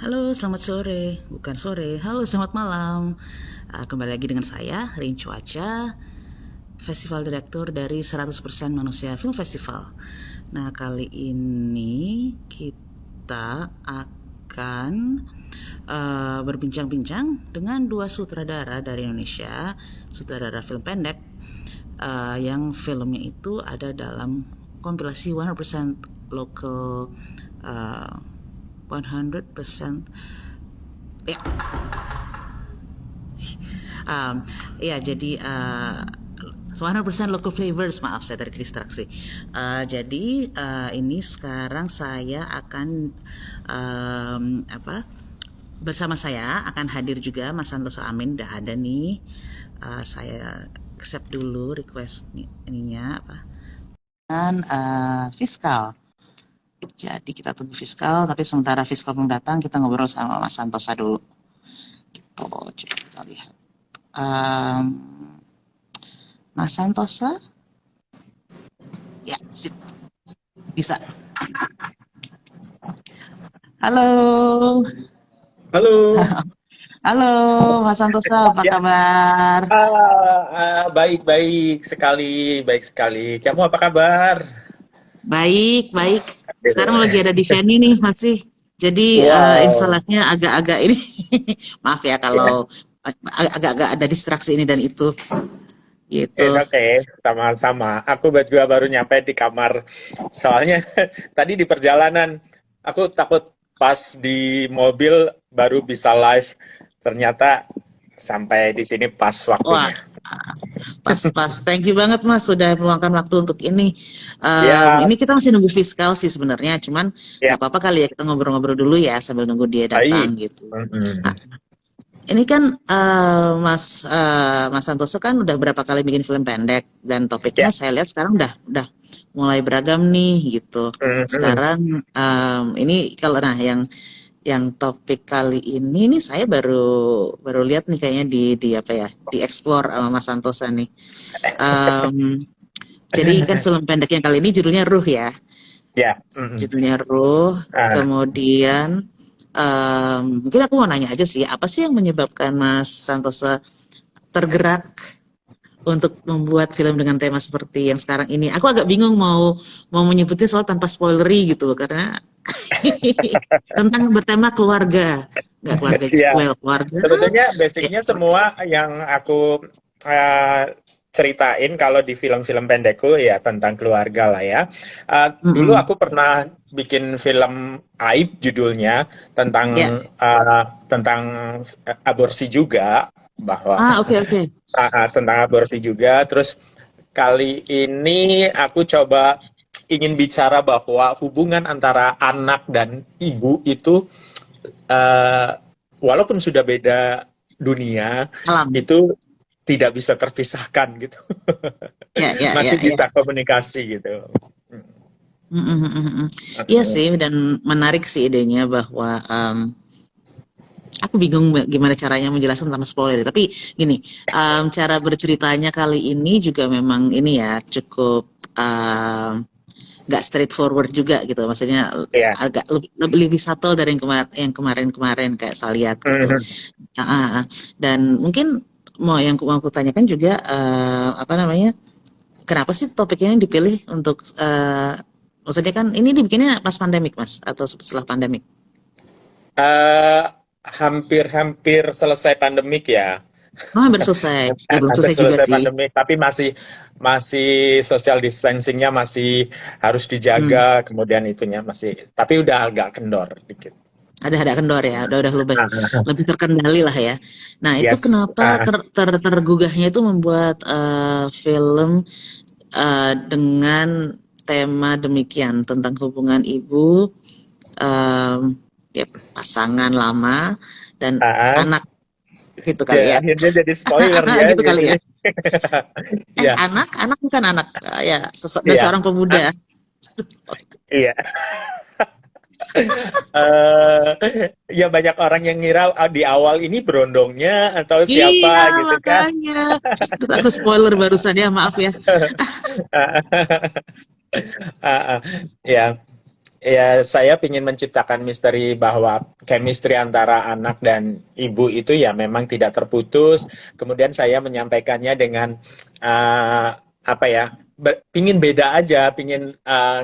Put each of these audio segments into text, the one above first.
Halo, selamat sore. Bukan sore. Halo, selamat malam. Kembali lagi dengan saya, Rin Cuaca, Festival Direktur dari 100% Manusia Film Festival. Nah, kali ini kita akan berbincang-bincang dengan dua sutradara dari Indonesia, sutradara film pendek, yang filmnya itu ada dalam kompilasi 100% local, 100% ya. Ya, jadi 100% local flavors, maaf saya terdistraksi. Jadi ini sekarang saya akan bersama saya akan hadir juga Mas Santoso Amin, udah ada nih. Saya accept dulu request ininya apa, dan fiskal. Jadi kita tunggu fiskal, tapi sementara fiskal belum datang, kita ngobrol sama Mas Santosa dulu. Gitu, coba kita lihat. Mas Santosa? Ya, sip. Bisa. Halo. Halo. Halo, Mas Santosa, apa Ya, kabar? baik baik sekali. Kamu apa kabar? Baik, baik. Sekarang lagi ada di venue nih, masih. Jadi Wow. instalasinya agak-agak ini. Maaf ya Ya, kalau agak-agak ada distraksi ini dan itu. it's Gitu. okay. Sama-sama. Aku juga baru nyampe di kamar. Soalnya tadi di perjalanan, aku takut pas di mobil baru bisa live. Ternyata sampai di sini pas Wah, waktunya. pas-pas. Thank you banget Mas sudah meluangkan waktu untuk ini. Ya, Ini kita masih nunggu fiskal sih sebenarnya, cuman ya, nggak apa-apa kali ya kita ngobrol-ngobrol dulu ya sambil nunggu dia baik. datang gitu. Nah, Mm-mm. ini kan Mas Santoso kan udah berapa kali bikin film pendek dan topiknya Ya. saya lihat sekarang udah mulai beragam nih gitu. Mm-mm. Sekarang ini kalau yang topik kali ini nih saya baru baru lihat nih kayaknya di apa ya, di explore sama Mas Santosa nih. Em, jadi kan film pendeknya kali ini judulnya Ruh ya, Ya. Mm-mm. judulnya Ruh. Ah. Kemudian mungkin aku mau nanya aja sih, apa sih yang menyebabkan Mas Santosa tergerak untuk membuat film dengan tema seperti yang sekarang ini? Aku agak bingung mau mau menyebutnya soal tanpa spoilery gitu loh, karena tentang bertema keluarga, nggak keluarga, Iya. well keluarga, Sebetulnya ya basicnya keluarga. semua yang aku ceritain kalau di film-film pendekku ya tentang keluarga lah ya. Dulu Mm-mm. aku pernah bikin film Aib judulnya tentang Ya, tentang aborsi juga bahwa oke oke. tentang aborsi juga. Terus kali ini aku coba ingin bicara bahwa hubungan antara anak dan ibu itu eh, walaupun sudah beda dunia, Alam. itu tidak bisa terpisahkan gitu. Ya ya ya Masih ya. bisa komunikasi gitu. Mm-mm, mm-mm, mm. Iya sih, dan menarik sih idenya bahwa aku bingung gimana caranya menjelaskan tanpa spoiler. Tapi gini, cara berceritanya kali ini juga memang ini ya cukup nggak straightforward juga gitu. Maksudnya Ya. agak lebih subtle dari yang kemarin-kemarin kayak saya lihat gitu. Mhm. Ah, ah, ah. Dan mungkin mau aku tanyakan juga apa namanya? Kenapa sih topik ini dipilih untuk maksudnya kan ini dibikinnya pas pandemik Mas atau setelah pandemik? Eh, Hampir-hampir selesai pandemik ya. Oh, hampir selesai. Ya, belum Hampir selesai juga selesai sih. pandemik, tapi masih masih social distancingnya masih harus Hmm. dijaga, kemudian itunya masih, tapi udah agak kendor dikit. Ada kendor ya, udah lebih lebih terkendali lah ya. Nah, itu Yes. kenapa tergugahnya itu membuat film dengan tema demikian tentang hubungan ibu, em, ya, pasangan lama dan Ah, ah. anak gitu kali Ya, ya. akhirnya jadi spoiler ya Gitu kali gitu. ya. Iya, Anak bukan anak, ya dan iya. seorang pemuda. Iya. Ya banyak orang yang ngira di awal ini berondongnya atau Iya, siapa gitu kan. makanya. Terus aku spoiler barusan ya, maaf ya. Ya, ya saya ingin menciptakan misteri bahwa chemistry antara anak dan ibu itu ya memang tidak terputus. Kemudian saya menyampaikannya dengan eh, apa ya, pingin beda aja, pingin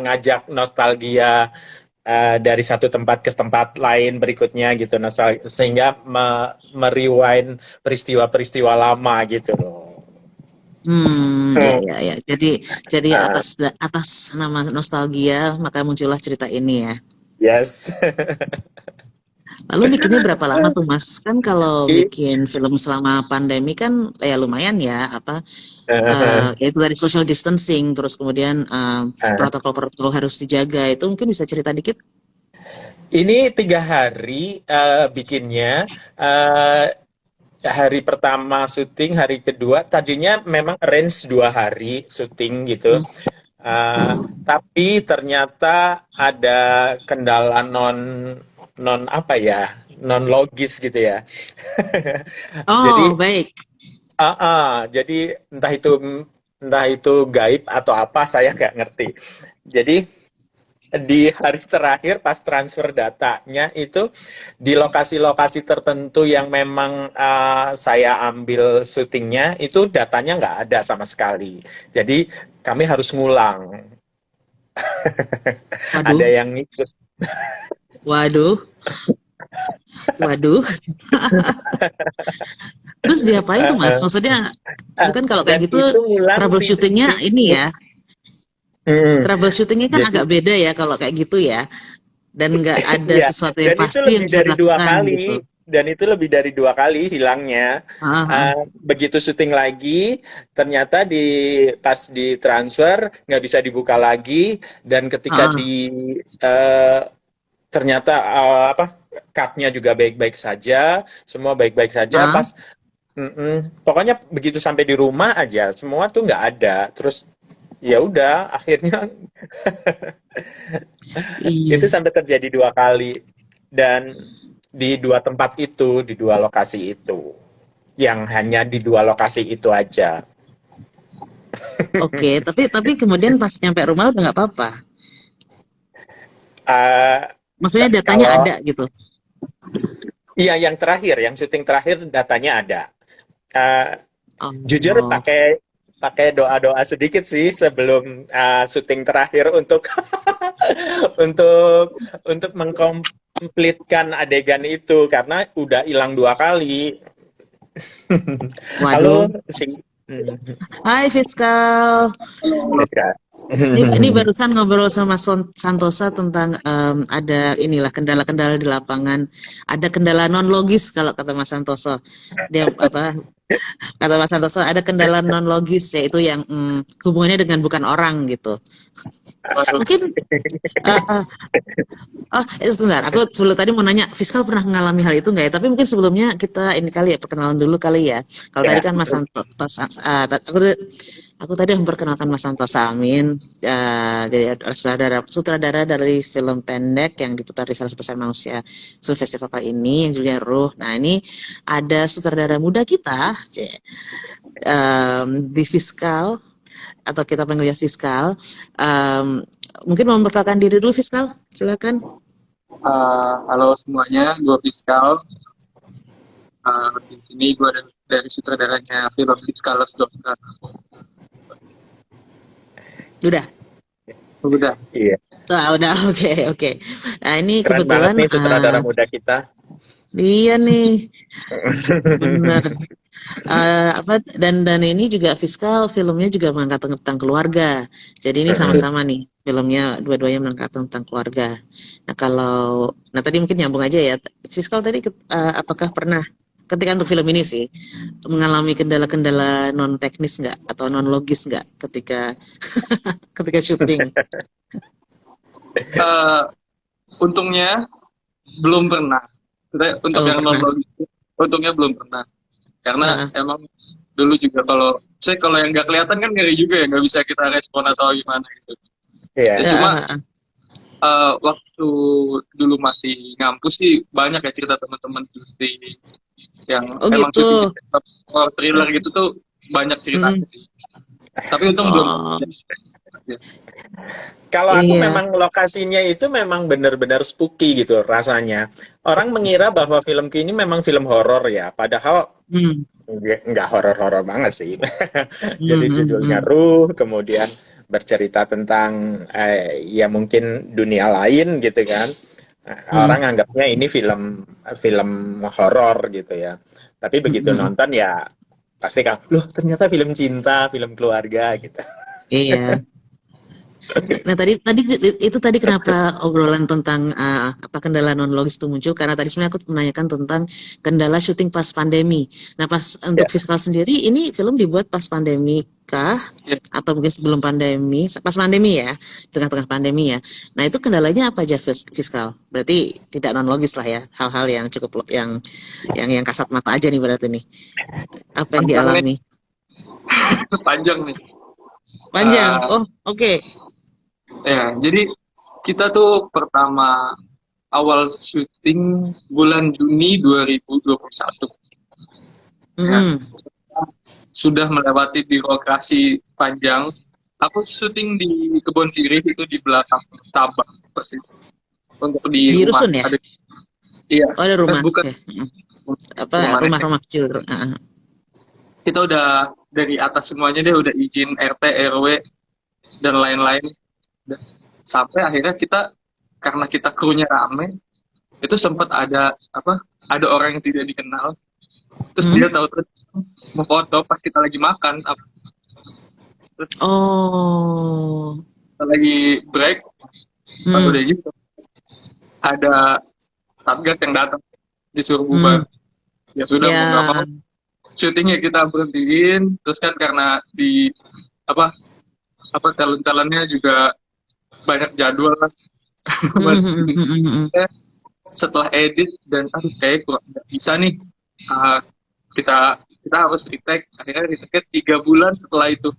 ngajak nostalgia dari satu tempat ke tempat lain berikutnya gitu, sehingga merewind peristiwa-peristiwa lama gitu loh. Ya, ya, ya. Jadi atas nama nostalgia maka muncullah cerita ini ya. Yes. Lalu bikinnya berapa lama tuh Mas? Kan kalau I- bikin film selama pandemi kan ya lumayan ya apa ya itu dari social distancing terus kemudian protokol-protokol harus dijaga itu mungkin bisa cerita dikit? Ini 3 hari bikinnya. eh, Hari pertama syuting, hari kedua tadinya memang range 2 hari syuting gitu. Hmm. Eh, tapi ternyata ada kendala non non apa ya, non logis gitu ya. Oh, Jadi, baik. jadi entah itu gaib atau apa saya nggak ngerti. Jadi di hari terakhir pas transfer datanya itu di lokasi-lokasi tertentu yang memang saya ambil syutingnya itu datanya nggak ada sama sekali. Jadi kami harus ngulang. Waduh, Ada yang ngikut. waduh, waduh. Terus diapain tuh Mas? Maksudnya itu kan kalau Dan kayak gitu itu ngulang troubleshootingnya ini ya, Hmm. troubleshootingnya kan Jadi agak beda ya kalau kayak gitu ya. Dan nggak ada ya, sesuatu yang dan itu pasti yang lebih bisa dari dua dilakukan gitu. kali, dan itu lebih dari 2 kali hilangnya. Ah, ah, Begitu syuting lagi, ternyata pas di transfer nggak bisa dibuka lagi, dan ketika ah, eh, ternyata apa, cutnya juga baik-baik saja, semua baik-baik saja. ah. Pokoknya begitu sampai di rumah aja, semua tuh nggak ada. Terus ya udah, akhirnya itu Iya. sampai terjadi 2 kali, dan di 2 tempat itu, di 2 lokasi itu, yang hanya di 2 lokasi itu aja. Oke, tapi kemudian pas nyampe rumah udah nggak apa-apa. Eh, Maksudnya datanya Kalau ada gitu. iya, yang terakhir, yang syuting terakhir datanya ada. Eh, Jujur Oh, pakai pakai doa-doa sedikit sih sebelum syuting terakhir untuk untuk mengkomplitkan adegan itu karena udah hilang 2 kali. waduh. Halo, sing. Hai Fiskal. Ini barusan ngobrol sama Santosa tentang ada inilah kendala-kendala di lapangan. Ada kendala non logis kalau kata Mas Santoso. Dia apa? Kata Mas Santoso ada kendala non logis yaitu yang hubungannya dengan bukan orang gitu. Mungkin eh, eh, sebentar, aku sebelum tadi mau nanya, Fiskal pernah mengalami hal itu nggak ya? Tapi mungkin sebelumnya kita ini kali ya, perkenalan dulu kali ya. Kalau tadi Ya, kan Mas Santo, aku tadi memperkenalkan Mas Santo Samin, jadi adalah sutradara dari film pendek yang diputar di 100% Manusia Film Festival kali ini, yang judulnya Ruh. Nah ini ada sutradara muda kita, di Fiskal, atau kita panggilnya Fiskal. Em, Mungkin mau memperkenalkan diri dulu Fiskal, silakan. Halo semuanya, gue Fiskal. Di sini gue dari sutradaranya film Fiskalos Dokter. Udah. Udah. iya. Udah, oke, oke. Nah, ini Keren banget kebetulan, nih sutradara muda kita. iya nih, benar. Apa dan ini juga Fiskal filmnya juga mengangkat tentang keluarga. Jadi ini sama-sama nih filmnya dua-duanya mengangkat tentang keluarga. Nah nah tadi mungkin nyambung aja ya. Fiskal tadi apakah pernah ketika untuk film ini sih mengalami kendala-kendala non teknis nggak atau non logis nggak ketika ketika syuting? Uh, Untungnya belum pernah. Untuk Oh yang non pernah. logis, untungnya belum pernah. Karena Heeh. emang dulu juga kalau yang nggak kelihatan kan ngeri juga ya, nggak bisa kita respon atau gimana gitu. Ya Iya. cuma Heeh. waktu dulu masih ngampus sih banyak ya cerita teman-teman syuting yang Oh emang gitu. syuting thriller gitu tuh banyak Mm-mm. ceritanya sih. Tapi untung belum. Oh. ya. Kalau aku Iya. memang lokasinya itu memang benar-benar spooky gitu rasanya. Orang mengira bahwa filmku ini memang film horor ya, padahal Hmm. nggak horor-horor banget sih. Hmm, Jadi hmm, judulnya hmm. Ruh, kemudian bercerita tentang ya mungkin dunia lain gitu kan. Nah, orang Hmm, anggapnya ini film film horor gitu ya. Tapi hmm, begitu hmm. nonton ya pasti kan, loh ternyata film cinta, film keluarga gitu. Iya. Nah, tadi tadi itu tadi kenapa obrolan tentang apa kendala non logis itu muncul karena tadi sebenarnya aku menanyakan tentang kendala syuting pas pandemi. Nah, pas untuk Ya, Fiskal sendiri ini film dibuat pas pandemi kah Ya, atau mungkin sebelum pandemi? Pas pandemi ya, tengah-tengah pandemi ya. Nah, itu kendalanya apa aja Fiskal? Berarti tidak non logis lah ya, hal-hal yang cukup yang kasat mata aja nih berarti nih. Apa yang panjang nih, dialami? panjang nih. Panjang. Eh, Oh, oke. ya, jadi kita tuh pertama awal syuting bulan Juni 2021. Nah, Mm-mm. sudah melewati birokrasi panjang. Aku syuting di Kebon Sirih itu di belakang Sabang persis. Untuk di Di rumah rusun ya? ada, iya, Oh, ada rumah. bukan Oke. Mm. Apa rumah nenek. rumah-rumah kecil. Heeh. Kita udah dari atas semuanya deh, udah izin RT, RW dan lain-lain. Sampai akhirnya kita, karena kita krunya rame, itu sempat ada apa? Ada orang yang tidak dikenal. Terus Hmm? dia tahu mau foto pas kita lagi makan. Terus Oh. kita lagi break, udah Hmm. gitu ada satgas yang datang disuruh Hmm. bubar. Ya sudah, mau nggak mau Ya. syutingnya kita berhentiin. Terus kan karena di apa apa talent-talentnya juga banyak jadwal lah. Hmm, Mas, hmm, hmm, hmm, hmm. setelah edit dan aduh kayak kurang nggak bisa nih. Ah, kita kita harus retake. Akhirnya retake 3 bulan setelah itu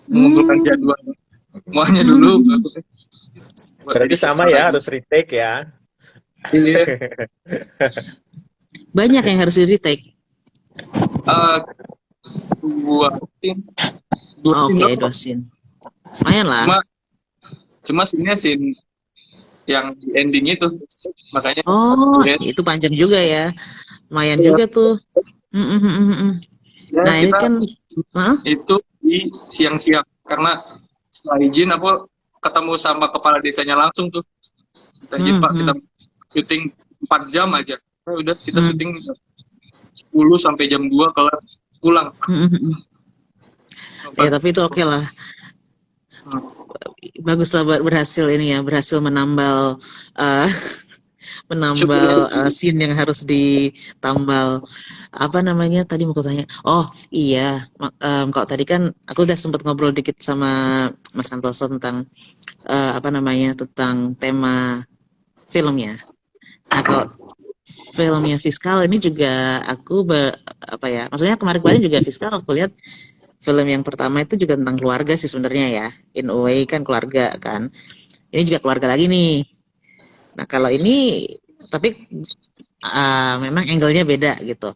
mengumpulkan Hmm. jadwal semuanya Hmm, dulu hmm. buat berarti edit sama ya, lagi. harus retake ya. Iya, Banyak yang harus di retake. eh, dua scene, dua scene Oke, doang. dosen. Lumayan lah. Cuma cuma scene yang di ending itu, makanya Oh, ya, itu panjang juga ya. Lumayan ya, juga tuh. Hmm, hmm, hmm, hmm, hmm. ya Nah, ini kita kan, hah? itu di siang-siang karena setelah izin aku ketemu sama kepala desanya langsung tuh. Kita izin Hmm, Pak, kita hmm, syuting 4 jam aja. Udah kita hmm, syuting 10 sampai jam 2 kelar pulang. hmm, hmm, hmm. Ya, tapi itu oke lah. Bagus lah berhasil ini ya, berhasil menambal eh, Syukur. menambal scene yang harus ditambal. Apa namanya tadi mau aku tanya? Oh iya, kalau tadi kan aku udah sempat ngobrol dikit sama Mas Santoso tentang apa namanya tentang tema filmnya. Nah kalau filmnya Fiskal ini juga aku apa ya? Maksudnya kemarin-kemarin juga Fiskal aku lihat film yang pertama itu juga tentang keluarga sih sebenarnya ya. In a way kan keluarga kan. Ini juga keluarga lagi nih. Nah kalau ini tapi memang angle-nya beda gitu.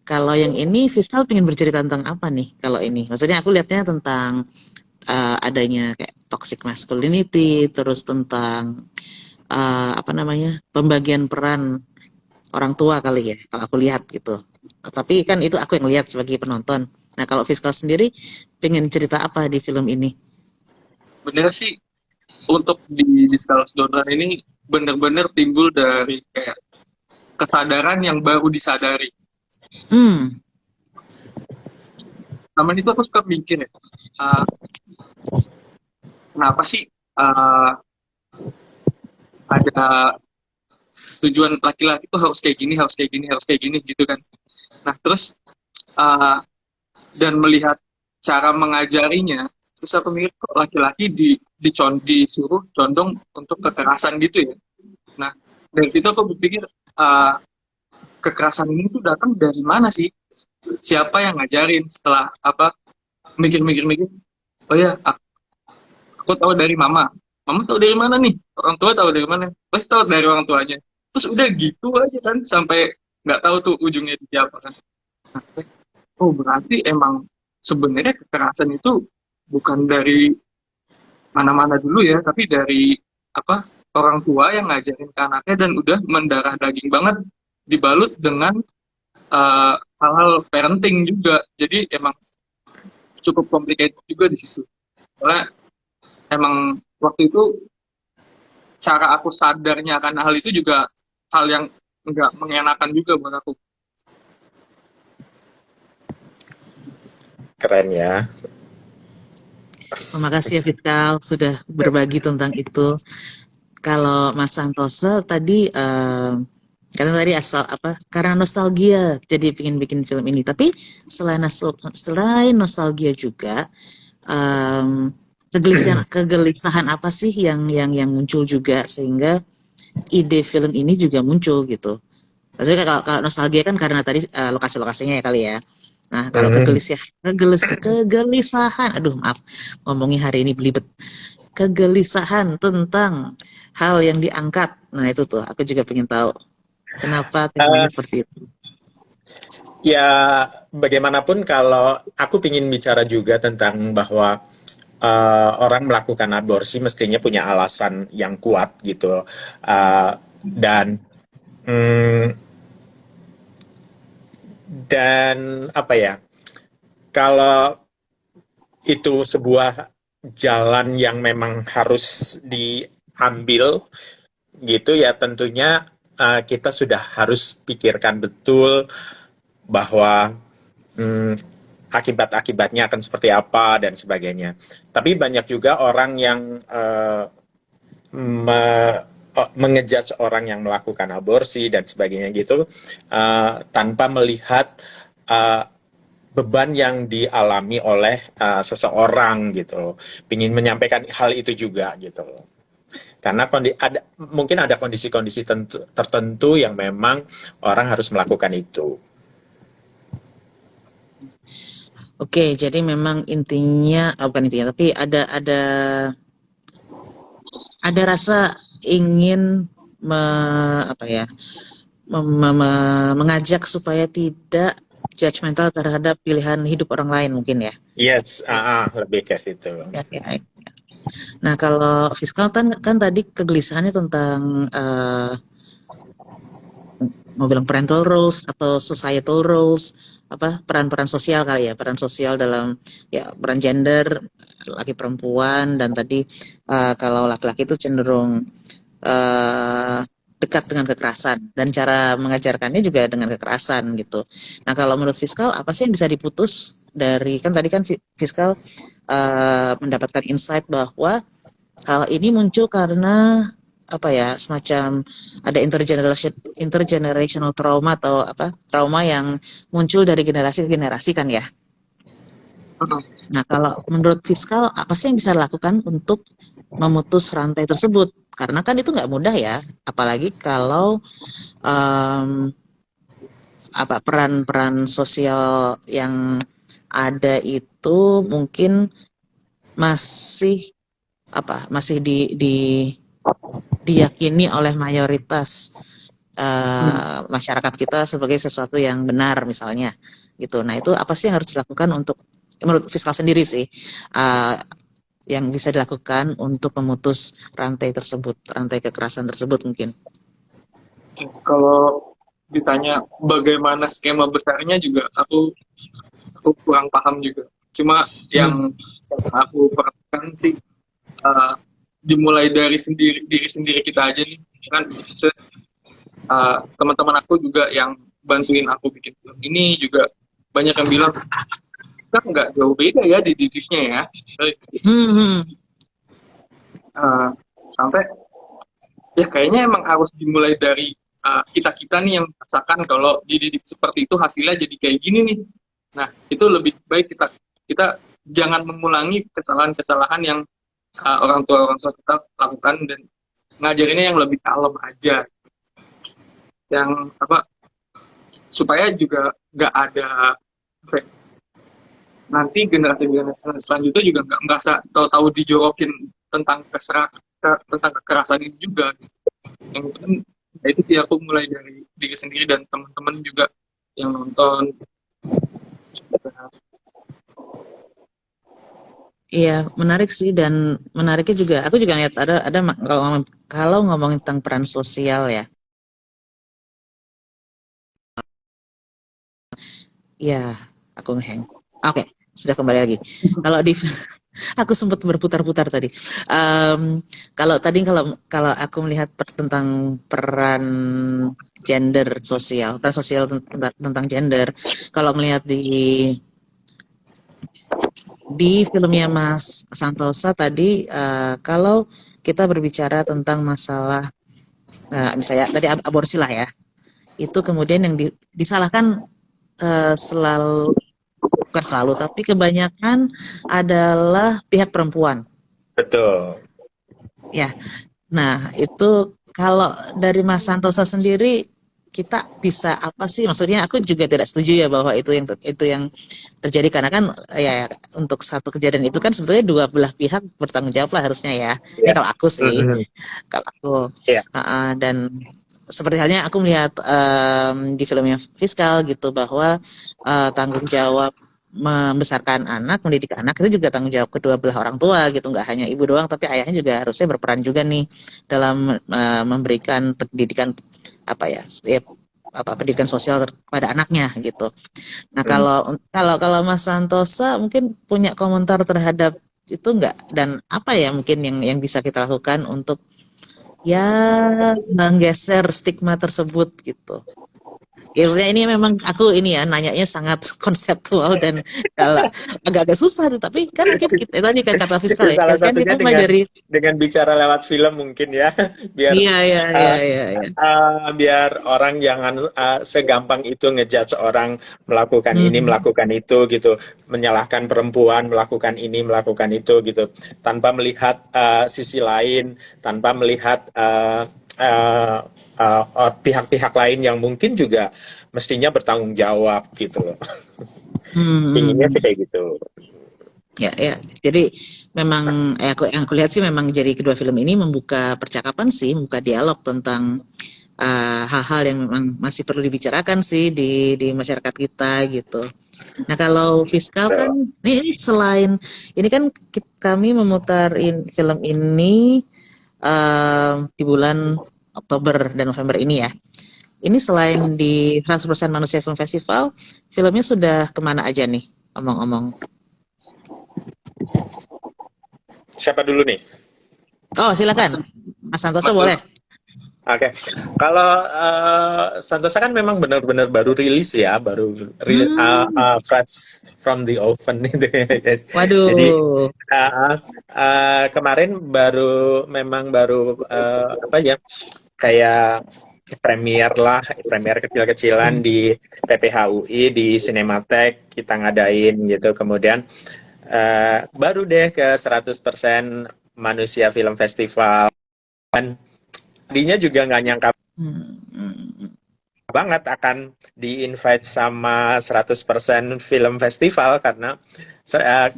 Kalau yang ini Fiskal pengen bercerita tentang apa nih? Kalau ini, maksudnya aku lihatnya tentang adanya kayak toxic masculinity, terus tentang apa namanya pembagian peran orang tua kali ya, kalau aku lihat gitu. Tapi kan itu aku yang lihat sebagai penonton. Nah kalau Fiskal sendiri pengen cerita apa di film ini? Bener sih, untuk di skala Donran ini bener-bener timbul dari kayak kesadaran yang baru disadari. Hmm, Namun itu aku suka mikir ya, uh, kenapa sih ada tujuan laki-laki itu harus kayak gini, harus kayak gini, harus kayak gini gitu kan. Nah terus uh, dan melihat cara mengajarinya, terus aku mikir kok laki-laki disuruh condong untuk kekerasan gitu ya. Nah dari situ aku berpikir kekerasan ini tuh datang dari mana sih? Siapa yang ngajarin? Setelah apa mikir-mikir, oh ya aku tahu dari mama. Mama tahu dari mana nih? Orang tua tahu dari mana? Pasti tahu dari orang tuanya. Terus udah gitu aja kan sampai nggak tahu tuh ujungnya di siapa kan. Nah, oh berarti emang sebenarnya kekerasan itu bukan dari mana-mana dulu ya, tapi dari apa orang tua yang ngajarin ke anaknya dan udah mendarah daging banget dibalut dengan hal-hal parenting juga. Jadi emang cukup complicated juga di situ. Soalnya emang waktu itu cara aku sadarnya akan hal itu juga hal yang nggak mengenakan juga buat aku. Keren ya. Terima kasih ya Fiskal sudah berbagi tentang itu. Kalau Mas Santosa tadi karena tadi asal apa? Karena nostalgia jadi pengen bikin film ini. Tapi selain nostalgia juga kegelisahan apa sih yang muncul juga sehingga ide film ini juga muncul gitu. Maksudnya kalau nostalgia kan karena tadi lokasi-lokasinya ya kali ya. Nah, kalau Hmm. kegelisahan, aduh maaf, ngomongnya hari ini belibet. Kegelisahan tentang hal yang diangkat. Nah, itu tuh, aku juga pengen tahu kenapa temanya Eh, seperti itu. Ya, bagaimanapun kalau aku ingin bicara juga tentang bahwa orang melakukan aborsi mestinya punya alasan yang kuat gitu. Dan mm, dan apa ya? Kalau itu sebuah jalan yang memang harus diambil gitu ya, tentunya kita sudah harus pikirkan betul bahwa hmm, akibat-akibatnya akan seperti apa dan sebagainya. Tapi banyak juga orang yang mengejudge orang yang melakukan aborsi dan sebagainya gitu tanpa melihat uh, beban yang dialami oleh seseorang gitu. Pingin menyampaikan hal itu juga gitu. Karena mungkin ada kondisi-kondisi tertentu yang memang orang harus melakukan itu. Oke, jadi memang intinya, bukan intinya, tapi ada rasa ingin apa ya, mengajak supaya tidak judgmental terhadap pilihan hidup orang lain mungkin ya. Yes, lebih ke situ. Ya, ya. Nah, kalau fiskal kan tadi kegelisahannya tentang mau bilang parental roles atau societal roles, apa peran-peran sosial kali ya, peran sosial dalam ya peran gender laki perempuan dan tadi kalau laki-laki itu cenderung dekat dengan kekerasan dan cara mengajarkannya juga dengan kekerasan gitu. Nah, kalau menurut fiskal apa sih yang bisa diputus dari kan tadi kan fiskal mendapatkan insight bahwa hal ini muncul karena apa ya semacam ada intergenerational trauma atau apa trauma yang muncul dari generasi ke generasi kan ya. Nah, kalau menurut fiskal apa sih yang bisa dilakukan untuk memutus rantai tersebut? Karena kan itu nggak mudah ya, apalagi kalau em, apa peran-peran sosial yang ada itu mungkin masih masih diyakini oleh mayoritas masyarakat kita sebagai sesuatu yang benar misalnya gitu. Nah, itu apa sih yang harus dilakukan untuk menurut fiskal sendiri sih yang bisa dilakukan untuk memutus rantai tersebut, rantai kekerasan tersebut mungkin. Kalau ditanya bagaimana skema besarnya juga aku kurang paham juga. Cuma Hmm. yang aku perhatikan sih dimulai dari diri sendiri kita aja nih kan. Teman-teman aku juga yang bantuin aku bikin film ini juga banyak yang bilang kan nggak jauh beda ya didiknya ya. Hmm. Sampai ya kayaknya emang harus dimulai dari kita-kita nih yang merasakan kalau dididik seperti itu hasilnya jadi kayak gini nih. Nah, itu lebih baik kita jangan mengulangi kesalahan-kesalahan yang orang tua kita lakukan dan ngajarinnya yang lebih kalem aja. Yang apa supaya juga nggak ada nanti generasi selanjutnya juga nggak merasa tahu-tahu dijorokin tentang tentang kekerasan ini juga. Yang penting ya itu sih aku mulai dari diri sendiri dan teman-teman juga yang nonton. Iya, menarik sih dan menariknya juga. Aku juga lihat ada kalau ngomongin tentang peran sosial ya. Ya, aku ngeheng. Oke, sudah kembali lagi. Kalau di aku sempat berputar-putar tadi. Kalau tadi kalau kalau aku melihat tentang peran peran sosial tentang gender. Kalau melihat di filmnya Mas Santosa tadi, kalau kita berbicara tentang masalah misalnya tadi aborsi lah ya, itu kemudian yang disalahkan selalu bukan selalu tapi kebanyakan adalah pihak perempuan Betul. ya. Nah, itu kalau dari Mas Santosa sendiri kita bisa apa sih? Maksudnya aku juga tidak setuju ya bahwa itu yang terjadi karena kan ya untuk satu kejadian itu kan sebetulnya dua belah pihak bertanggung jawab lah harusnya ya. Ini Ya. kalau aku sih, Mhm. kalau aku Ya. dan seperti halnya aku melihat di filmnya Fiskal gitu bahwa tanggung jawab membesarkan anak, mendidik anak itu juga tanggung jawab kedua belah orang tua gitu, nggak hanya ibu doang, tapi ayahnya juga harusnya berperan juga nih dalam memberikan pendidikan apa ya, apa pendidikan sosial kepada anaknya gitu. Nah Mhm. kalau Mas Santosa mungkin punya komentar terhadap itu nggak dan apa ya mungkin yang bisa kita lakukan untuk ya menggeser stigma tersebut gitu. Ya, maksudnya ini memang aku ini ya nanyanya sangat konseptual dan kalau agak-agak susah tuh, tapi kan mungkin kita tadi kan kata Itu fiskal ya, salah kan satunya kita dengan pelajari. bicara lewat film mungkin ya, biar Iya, iya, iya, uh, iya, iya. biar orang jangan segampang itu ngejudge orang melakukan ini Hmm, melakukan itu gitu, menyalahkan perempuan melakukan ini melakukan itu gitu, tanpa melihat sisi lain, tanpa melihat pihak-pihak lain yang mungkin juga mestinya bertanggung jawab gitu loh. Inginnya sih hmm. kayak gitu. Ya, ya. Jadi memang yang aku lihat sih memang jadi kedua film ini membuka percakapan sih, membuka dialog tentang hal-hal yang memang masih perlu dibicarakan sih di masyarakat kita gitu. Nah, kalau fiskal kan So, ini selain ini kan kami memutar film ini di bulan Oktober dan November ini ya. Ini selain di 100% Manusia Film Festival, filmnya sudah kemana aja nih? Omong-omong. siapa dulu nih? Oh, Mas, silakan. Mas Santoso Mas boleh. dulu. Oke, kalau Santosa kan memang benar-benar baru rilis ya, baru Hmm, fresh from the oven itu. Jadi waduh. uh, kemarin memang baru apa ya, kayak premier lah, premier kecil-kecilan Hmm. di PPHUI di Cinematheque kita ngadain gitu. Kemudian baru deh ke 100% Manusia Film Festival. Tadinya juga nggak nyangka Hmm. banget akan di-invite sama 100% film festival karena saya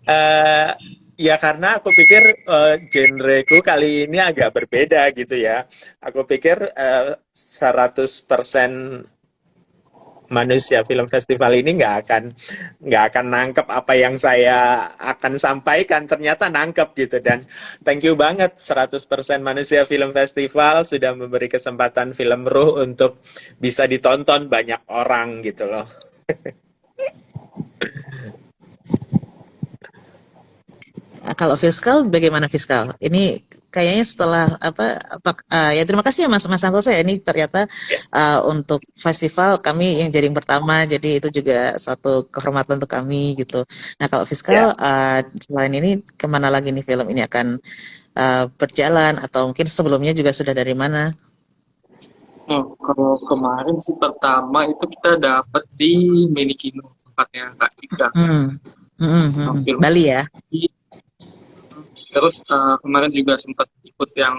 eh, ya karena aku pikir genreku kali ini agak berbeda gitu ya. Aku pikir 100% manusia film festival ini nggak akan nangkep apa yang saya akan sampaikan, ternyata nangkep gitu. Dan thank you banget 100% manusia film festival sudah memberi kesempatan film Ruh untuk bisa ditonton banyak orang gitu loh. Nah, kalau fiskal bagaimana fiskal? Ini kayaknya setelah ya terima kasih ya Mas Santoso ya ini ternyata Yes. untuk festival kami yang jadi yang pertama jadi itu juga suatu kehormatan untuk kami gitu. Nah kalau Ya. fiskal selain ini kemana lagi nih film ini akan berjalan atau mungkin sebelumnya juga sudah dari mana? Oh, kalau kemarin sih pertama itu kita dapat di Minikino tempatnya Kak Ika. Hmm. Hmm, hmm, hmm. Film Bali ya. terus kemarin juga sempat ikut yang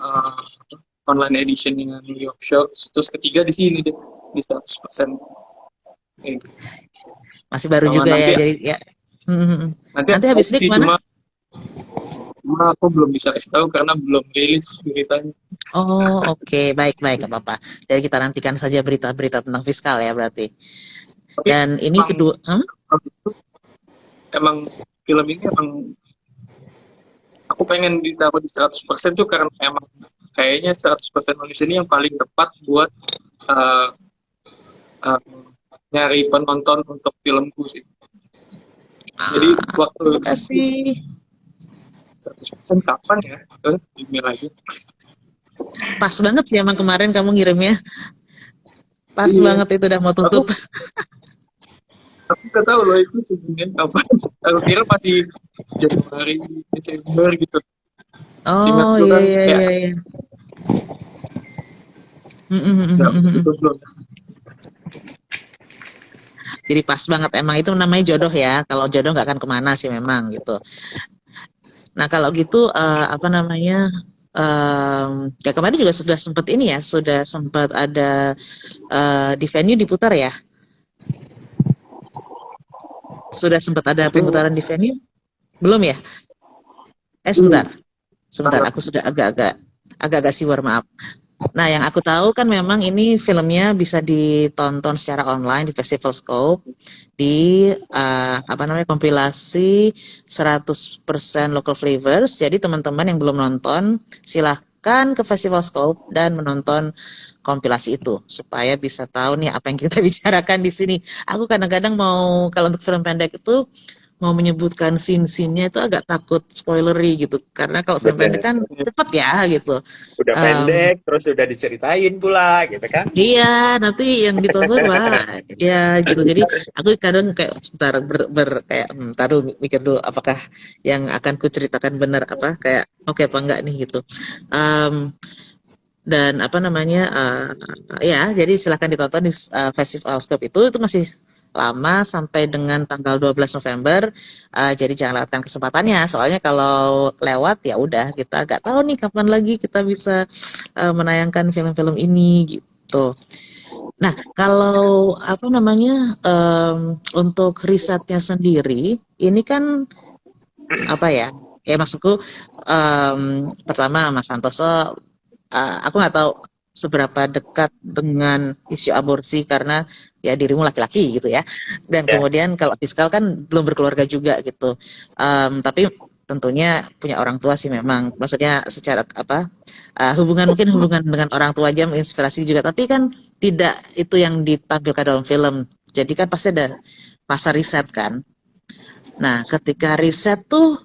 uh, online editionnya New York Shorts. Terus ketiga di sini deh di 100%. Masih baru Sama juga ya nanti jadi ya. Hmm, hmm, hmm. nanti Nanti ada habis ini sih kemana? cuma aku belum bisa kasih tahu karena belum rilis beritanya. Oh, oke. Baik, baik, nggak apa-apa. Jadi kita nantikan saja berita-berita tentang fiskal ya berarti. Tapi Dan ini memang kedua, emang film ini emang aku pengen ditaruh di 100% tuh karena emang kayaknya 100% manusia ini yang paling tepat buat uh, uh, nyari penonton untuk filmku sih. Jadi waktu Terima kasih. 100% kapan ya? Email aja. Pas banget sih emang kemarin kamu ngirimnya. Pas Iya. banget itu udah mau tutup. Aku nggak tahu loh itu sebenarnya kapan. Aku kira masih Januari, Desember gitu. Seingat Oh gue iya kan iya kayak iya iya. nggak begitu belum. Jadi pas banget emang itu namanya jodoh ya. Kalau jodoh nggak akan kemana sih memang gitu. Nah kalau gitu apa namanya? Ya kemarin juga sudah sempat ini ya, sudah sempat ada di venue diputar ya. Sudah sempat ada Mungkin pemutaran di venue? Belum ya? belum. Sebentar. Sebentar, aku sudah agak-agak siwar, maaf. Nah, yang aku tahu kan memang ini filmnya bisa ditonton secara online di Festival Scope di apa namanya kompilasi 100% local flavors. Jadi teman-teman yang belum nonton silahkan ke Festival Scope dan menonton kompilasi itu supaya bisa tahu nih apa yang kita bicarakan di sini. Aku kadang-kadang mau kalau untuk film pendek itu mau menyebutkan scene-scene-nya itu agak takut spoilery gitu karena kalau film pendek Bener. kan cepet ya gitu. Udah Em, pendek, terus udah diceritain pula, gitu kan? Iya, nanti yang ditonton wah ya gitu. Jadi aku kadang kayak sebentar kayak taruh mikir dulu apakah yang akan kuceritakan benar apa kayak oke apa enggak nih gitu. Em, dan apa namanya ya jadi silahkan ditonton di Festival Scope itu masih lama sampai dengan tanggal 12 November. Jadi jangan lewatkan kesempatannya soalnya kalau lewat ya udah kita nggak tahu nih kapan lagi kita bisa menayangkan film-film ini gitu. Nah, kalau apa namanya untuk risetnya sendiri, ini kan apa ya? Ya maksudku pertama Mas Santoso, aku nggak tahu seberapa dekat dengan isu aborsi karena ya dirimu laki-laki gitu ya. Dan Ya, kemudian kalau fiskal kan belum berkeluarga juga gitu. Tapi tentunya punya orang tua sih memang. Maksudnya secara apa? Mungkin hubungan dengan orang tua aja menginspirasi juga. Tapi kan tidak itu yang ditampilkan dalam film. Jadi kan pasti ada masa riset kan. Nah, ketika riset tuh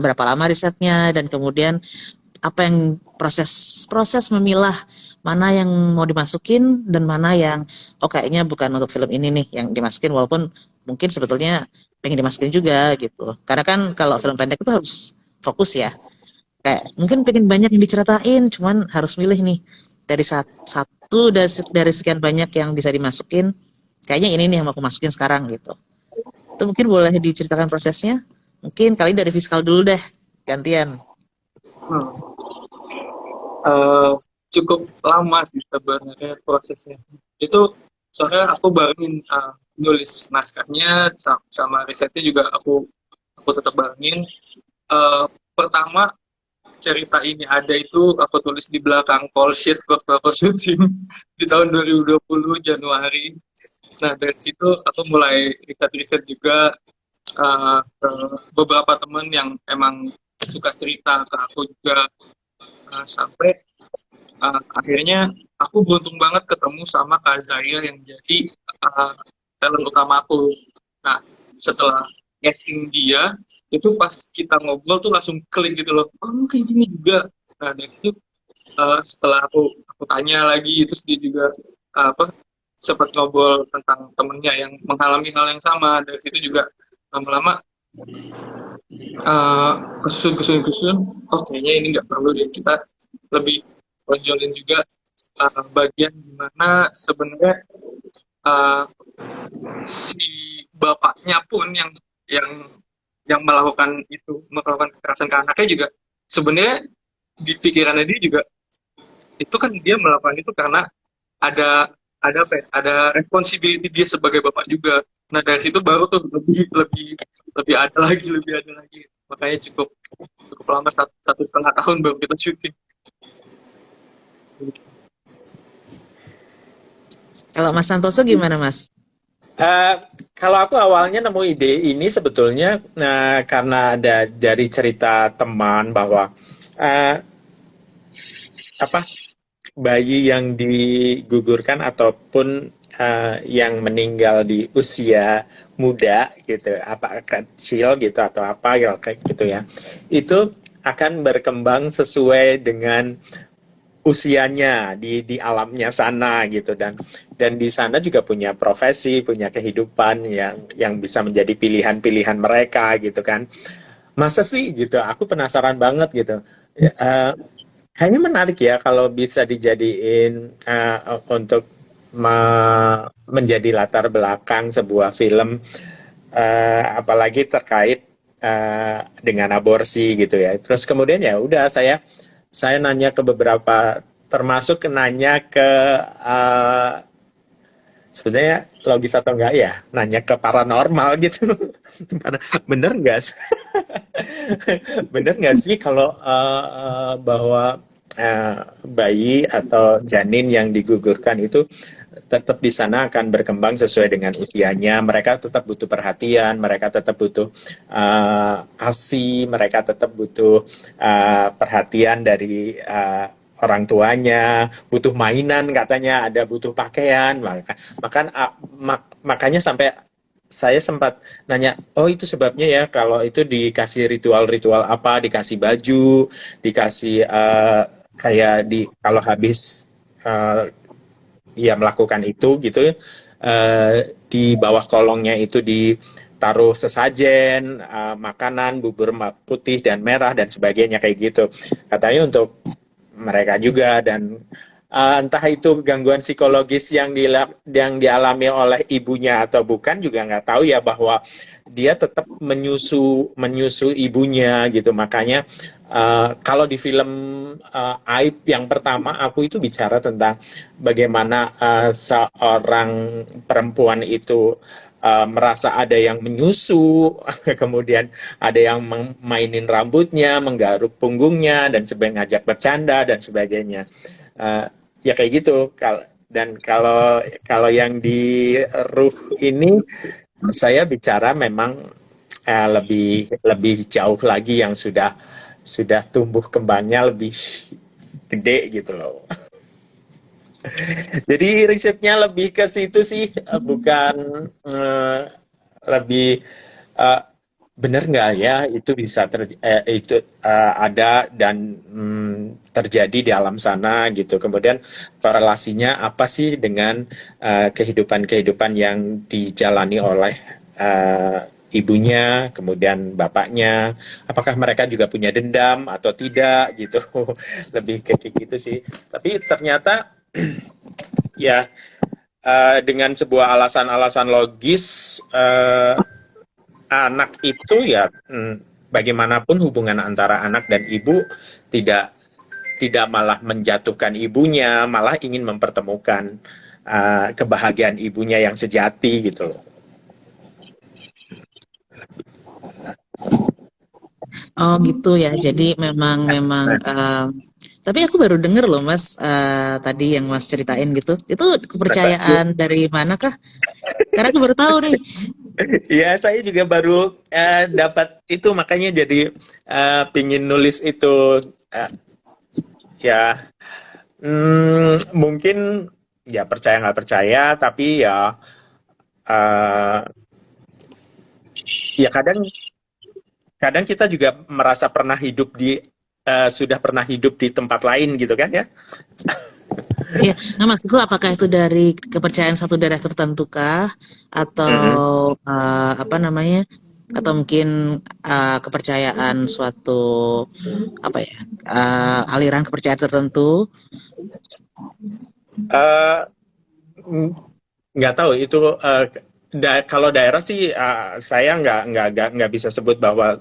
berapa lama risetnya dan kemudian apa yang proses memilah mana yang mau dimasukin dan mana yang kayaknya bukan untuk film ini nih yang dimasukin walaupun mungkin sebetulnya pengen dimasukin juga gitu. Karena kan kalau film pendek itu harus fokus ya. Kayak mungkin pengen banyak yang diceritain cuman harus milih nih dari satu dari sekian banyak yang bisa dimasukin kayaknya ini nih yang mau aku masukin sekarang gitu. Itu mungkin boleh diceritakan prosesnya. Mungkin kali dari fiskal dulu deh, gantian. Hmm. Eh, cukup lama sih sebenarnya prosesnya. Itu soalnya aku barengin nulis naskahnya sama risetnya juga aku tetap barengin. Pertama cerita ini ada itu aku tulis di belakang call sheet waktu aku syuting di tahun 2020 Januari. Nah dari situ aku mulai riset-riset juga ke beberapa teman yang emang suka cerita ke aku juga. Sampai akhirnya aku beruntung banget ketemu sama Kak Zaya yang jadi talent utama aku. Nah, setelah casting dia, itu pas kita ngobrol tuh langsung klik gitu loh. Oh, lu kayak gini juga. Nah, dari situ setelah aku tanya lagi, terus dia juga apa sempat ngobrol tentang temennya yang mengalami hal yang sama. Dari situ juga lama-lama kesusun oh kayaknya ini nggak perlu deh kita lebih tonjolin juga bagian dimana sebenarnya uh, si bapaknya pun yang yang melakukan kekerasan ke anaknya juga sebenarnya di pikirannya dia juga itu kan dia melakukan itu karena ada ada responsibility dia sebagai bapak juga. Nah dari situ baru tuh lebih ada lagi. Makanya cukup cukup lama 1,5 tahun baru kita syuting. Kalau Mas Santoso gimana Mas? Eh, Kalau aku awalnya nemu ide ini sebetulnya karena ada dari cerita teman bahwa eh, apa bayi yang digugurkan ataupun yang meninggal di usia muda gitu, apa kecil gitu atau apa kayak gitu ya, itu akan berkembang sesuai dengan usianya di alamnya sana gitu, dan di sana juga punya profesi, punya kehidupan yang bisa menjadi pilihan-pilihan mereka gitu kan. Masa sih gitu, aku penasaran banget gitu. Ya, kayaknya menarik ya kalau bisa dijadiin untuk menjadi latar belakang sebuah film, apalagi terkait dengan aborsi gitu ya. Terus kemudian ya udah saya nanya ke beberapa, termasuk nanya ke sebenarnya logis atau enggak ya, nanya ke paranormal gitu. Bener nggak sih? Bener nggak sih kalau bahwa bayi atau janin yang digugurkan itu tetap di sana akan berkembang sesuai dengan usianya. Mereka tetap butuh perhatian, mereka tetap butuh ASI, mereka tetap butuh perhatian dari orang tuanya, butuh mainan katanya, ada butuh pakaian, makanya sampai saya sempat nanya, oh itu sebabnya ya kalau itu dikasih ritual-ritual apa, dikasih baju, dikasih kayak kalau habis uh, ya melakukan itu gitu, di bawah kolongnya itu ditaruh sesajen, makanan, bubur putih dan merah dan sebagainya kayak gitu. Katanya untuk mereka juga, dan entah itu gangguan psikologis yang dialami oleh ibunya atau bukan juga nggak tahu ya, bahwa dia tetap menyusu menyusu ibunya gitu. Makanya kalau di film Aib yang pertama, aku itu bicara tentang bagaimana seorang perempuan itu merasa ada yang menyusu, kemudian ada yang mainin rambutnya, menggaruk punggungnya, dan sebagainya, ngajak bercanda dan sebagainya. Eh, ya kayak gitu. Dan kalau kalau yang di Ruh ini, saya bicara memang lebih lebih jauh lagi, yang sudah tumbuh kembangnya lebih gede gitu loh. Jadi risetnya lebih ke situ sih, bukan lebih eh, benar nggak ya itu bisa itu ada dan terjadi di alam sana gitu. Kemudian korelasinya apa sih dengan kehidupan-kehidupan yang dijalani oleh eh, ibunya, kemudian bapaknya, apakah mereka juga punya dendam atau tidak gitu. Lebih kayak gitu sih. Tapi ternyata ya dengan sebuah alasan-alasan logis, anak itu ya, bagaimanapun hubungan antara anak dan ibu tidak tidak malah menjatuhkan ibunya, malah ingin mempertemukan kebahagiaan ibunya yang sejati gitu loh. Oh gitu ya. Jadi memang memang tapi aku baru denger loh Mas, tadi yang Mas ceritain gitu. Itu kepercayaan dari mana kah? Karena aku baru tahu nih. Ya, saya juga baru dapat itu, makanya jadi pingin nulis itu. Eh, ya, mungkin ya percaya nggak percaya, tapi ya eh, ya kadang kadang kita juga merasa pernah hidup sudah pernah hidup di tempat lain gitu kan ya. Iya, nah maksudku apakah itu dari kepercayaan satu daerah tertentu kah? Atau Mm-mm. apa namanya? Atau mungkin kepercayaan suatu apa ya? Aliran kepercayaan tertentu. Eh, mm, nggak tahu itu, kalau daerah sih saya nggak bisa sebut bahwa,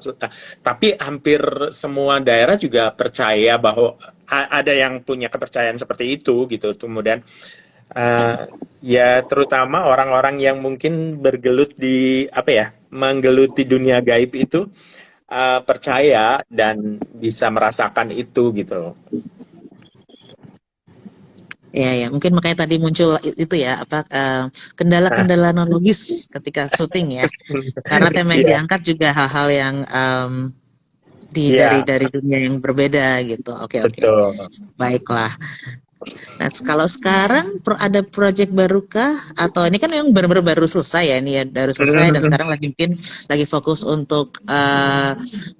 tapi hampir semua daerah juga percaya bahwa ada yang punya kepercayaan seperti itu gitu. Kemudian eh, ya terutama orang-orang yang mungkin bergelut di apa ya, menggeluti dunia gaib itu percaya dan bisa merasakan itu gitu loh. Ya, ya, mungkin makanya tadi muncul itu ya, apa kendala-kendala non logis ketika syuting ya. Karena tema yang Iya, diangkat juga hal-hal yang iya, dari dunia yang berbeda gitu. Oke, oke. betul. Baiklah. Nah, kalau sekarang ada project baru kah? Atau ini kan memang benar-benar baru selesai ya, ini ya baru selesai dan sekarang lagi mungkin lagi fokus untuk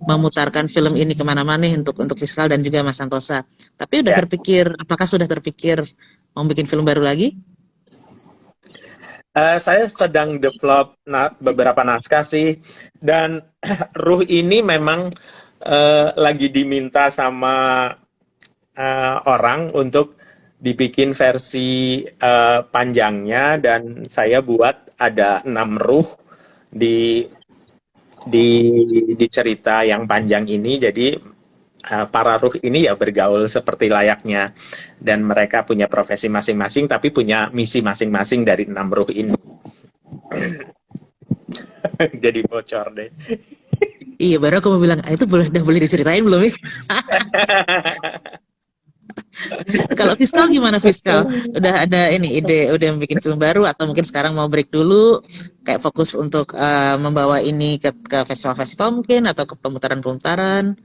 memutarkan film ini kemana-mana nih untuk Fiskal dan juga Mas Santosa. Tapi udah Ya. terpikir, apakah sudah terpikir mau bikin film baru lagi? Saya sedang develop beberapa naskah sih, dan Ruh ini memang lagi diminta sama orang untuk dibikin versi panjangnya, dan saya buat ada 6 ruh di di di cerita yang panjang ini. Jadi para ruh ini ya bergaul seperti layaknya, dan mereka punya profesi masing-masing tapi punya misi masing-masing dari 6 ruh ini. Jadi bocor deh. Iya, baru aku mau bilang, itu udah boleh diceritain belum ya? Kalau Fiskal gimana Fiskal? Udah ada ini ide, udah bikin film baru atau mungkin sekarang mau break dulu, kayak fokus untuk membawa ini ke festival-festival mungkin atau ke pemutaran-pemutaran?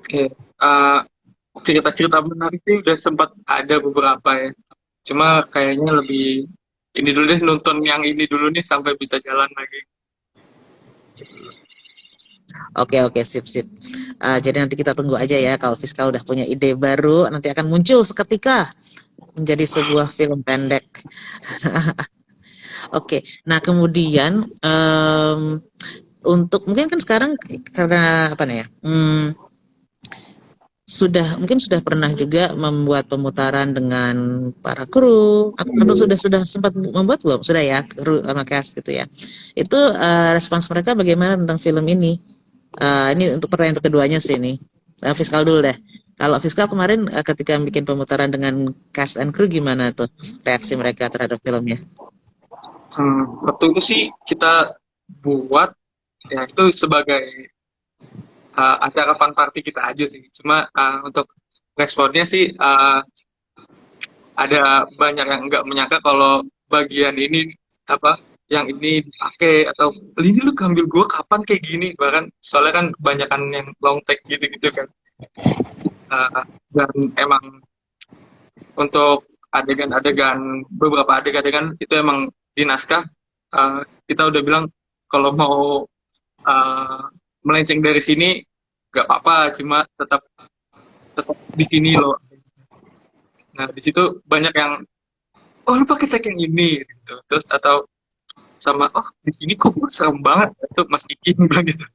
Oke, cerita-cerita menarik sih udah sempat ada beberapa ya. Cuma kayaknya lebih ini dulu deh, nonton yang ini dulu nih sampai bisa jalan lagi. Oke, oke, sip, sip. Jadi nanti kita tunggu aja ya kalau Fiskal udah punya ide baru, nanti akan muncul seketika menjadi sebuah film pendek. Oke, nah kemudian untuk mungkin kan sekarang karena apa nih ya? Mungkin sudah pernah juga membuat pemutaran dengan para kru atau sudah sempat membuat belum? Sudah ya, kru sama cast gitu ya. Itu respons mereka bagaimana tentang film ini? Ini untuk pertanyaan keduanya sih ini. Fiskal dulu deh. Kalau Fiskal kemarin ketika bikin pemutaran dengan cast and crew gimana tuh reaksi mereka terhadap filmnya? Waktu itu sih kita buat ya itu sebagai acara fun party kita aja sih. Cuma untuk responnya sih ada banyak yang nggak menyangka kalau bagian ini apa yang ini dipakai, atau ini lu ngambil gua kapan kayak gini, bahkan soalnya kan kebanyakan yang long take gitu-gitu kan. Dan emang untuk adegan-adegan, beberapa adegan-adegan itu emang di naskah kita udah bilang kalau mau uh, melenceng dari sini nggak apa-apa, cuma tetap tetap di sini loh. Nah di situ banyak yang, oh lu pakai tag yang ini gitu, terus atau sama, oh di sini kok gue serem banget, itu Mas Iki bilang gitu,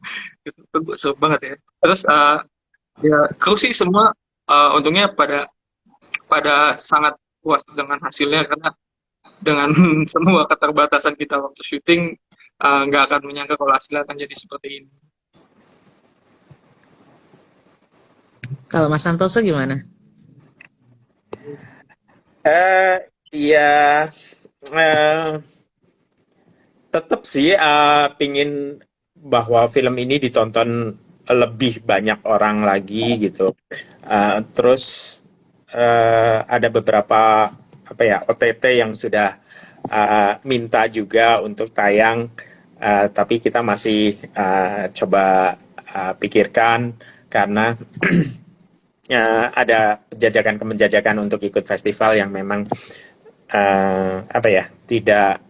itu gue serem banget ya. Terus ya kru sih semua untungnya pada sangat puas dengan hasilnya, karena dengan semua keterbatasan kita waktu syuting nggak akan menyangka kalau hasilnya akan jadi seperti ini. Kalau Mas Santoso gimana? Ya, tetap sih pingin bahwa film ini ditonton lebih banyak orang lagi gitu. Terus ada beberapa apa ya OTT yang sudah minta juga untuk tayang, tapi kita masih coba pikirkan, karena ada penjajakan untuk ikut festival yang memang apa ya tidak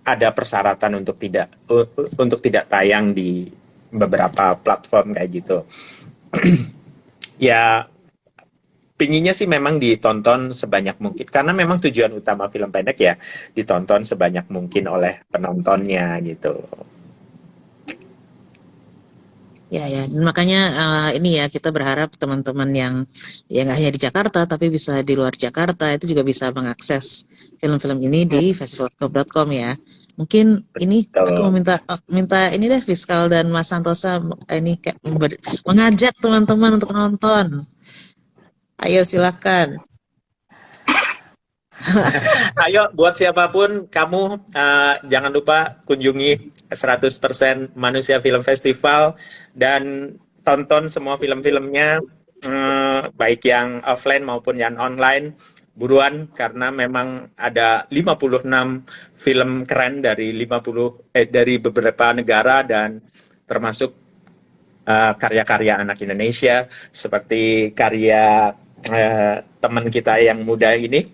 ada persyaratan untuk tidak tayang di beberapa platform kayak gitu. Ya, pinginnya sih memang ditonton sebanyak mungkin, karena memang tujuan utama film pendek ya ditonton sebanyak mungkin oleh penontonnya gitu. Ya, ya. Dan makanya ini ya kita berharap teman-teman yang ya nggak hanya di Jakarta tapi bisa di luar Jakarta itu juga bisa mengakses film-film ini di festivalscope.com ya. Mungkin ini aku mau Tuh. minta ini deh Fiskal dan Mas Santosa ini kayak mengajak teman-teman untuk nonton. Ayo silakan. Ayo buat siapapun kamu, jangan lupa kunjungi 100% Manusia Film Festival dan tonton semua film-filmnya, baik yang offline maupun yang online. buruan karena memang ada 56 film keren dari dari beberapa negara dan termasuk karya-karya anak Indonesia seperti karya teman kita yang muda ini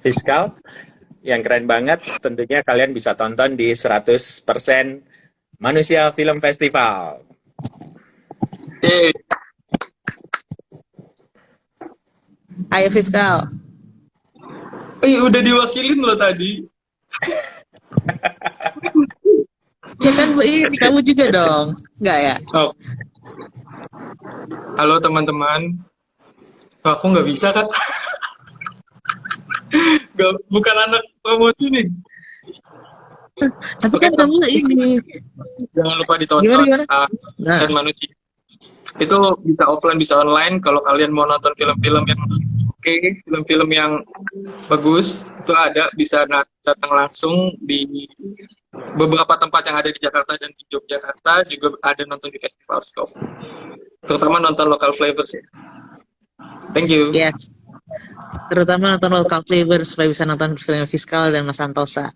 Fiskal yang keren banget. Tentunya kalian bisa tonton di 100% Manusia Film Festival. Eh, Ayo Fiskal. udah diwakilin loh tadi. Ya kan ini kamu juga dong. Enggak ya? Oh, halo teman-teman. Aku nggak bisa kan? Bukan anak promosi nih. Tapi Oke, kan kamu ini. jangan lupa ditonton Gimana? Nah, dan Manusia. Itu bisa offline, bisa online. Kalau kalian mau nonton film-film yang oke, film-film yang bagus, itu ada, bisa datang langsung di beberapa tempat yang ada di Jakarta dan di Yogyakarta, juga ada nonton di Festival Scope. Terutama nonton local flavors ya. Thank you. yes. Terutama nonton local flavor supaya bisa nonton film Fiskal dan Mas Santosa.